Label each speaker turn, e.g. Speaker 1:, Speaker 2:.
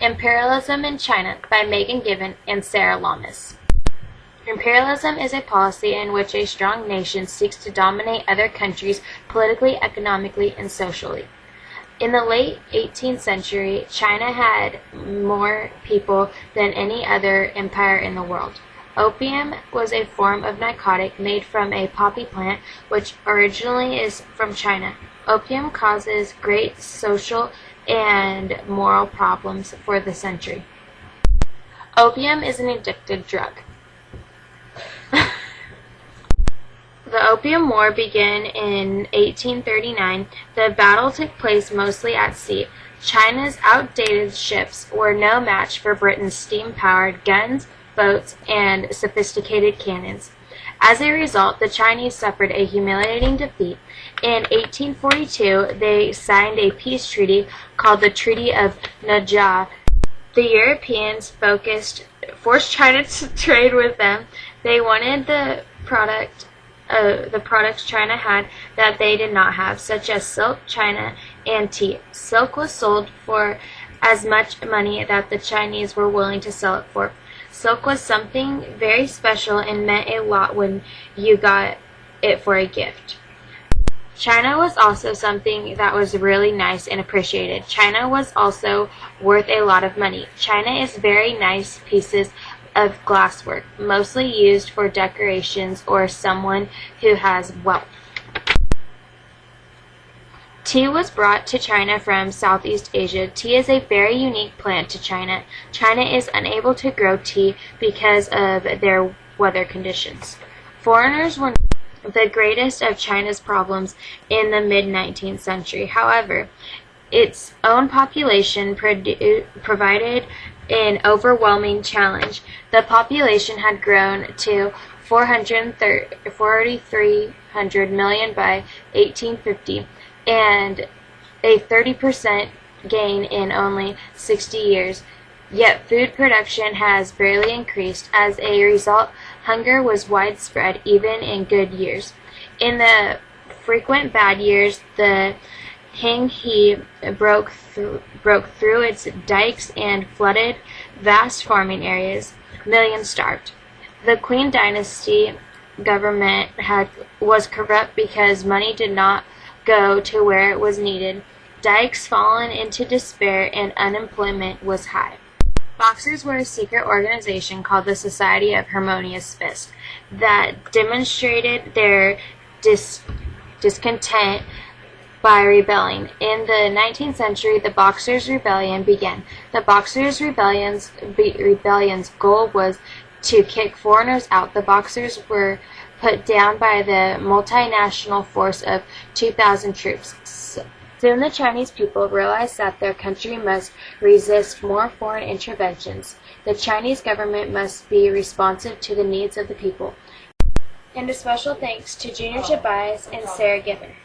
Speaker 1: Imperialism in China by Megan Given and Sarah Lamas. Imperialism is a policy in which a strong nation seeks to dominate other countries politically, economically, and socially. In the late 18th century, China had more people than any other empire in the world. Opium was a form of narcotic made from a poppy plant, which originally is from China. Opium causes great social and moral problems for the century. Opium is an addictive drug. The Opium War began in 1839. The battle took place mostly at sea. China's outdated ships were no match for Britain's steam-powered guns, boats, and sophisticated cannons. As a result, the Chinese suffered a humiliating defeat. In 1842, they signed a peace treaty called the Treaty of Najah. The Europeans forced China to trade with them. They wanted the products China had that they did not have, such as silk, china, and tea. Silk was sold for as much money that the Chinese were willing to sell it for. Silk was something very special and meant a lot when you got it for a gift. China was also something that was really nice and appreciated. China was also worth a lot of money. China is very nice pieces of glasswork, mostly used for decorations or someone who has wealth. Tea was brought to China from Southeast Asia. Tea is a very unique plant to China. China is unable to grow tea because of their weather conditions. Foreigners were the greatest of China's problems in the mid-19th century. However, its own population provided an overwhelming challenge. The population had grown to 4,300 million by 1850, and a 30% gain in only 60 years. Yet food production has barely increased. As a result, hunger was widespread even in good years. In the frequent bad years, the He broke through its dikes and flooded vast farming areas. Millions starved. The Qing dynasty government was corrupt because money did not go to where it was needed. Dikes fallen into despair and unemployment was high. Boxers were a secret organization called the Society of Harmonious Fist that demonstrated their discontent by rebelling. In the 19th century, the Boxers' Rebellion began. The Boxers' Rebellion's goal was to kick foreigners out. The Boxers were put down by the multinational force of 2,000 troops. Soon the Chinese people realized that their country must resist more foreign interventions. The Chinese government must be responsive to the needs of the people. And a special thanks to Junior Tobias and Sarah Given.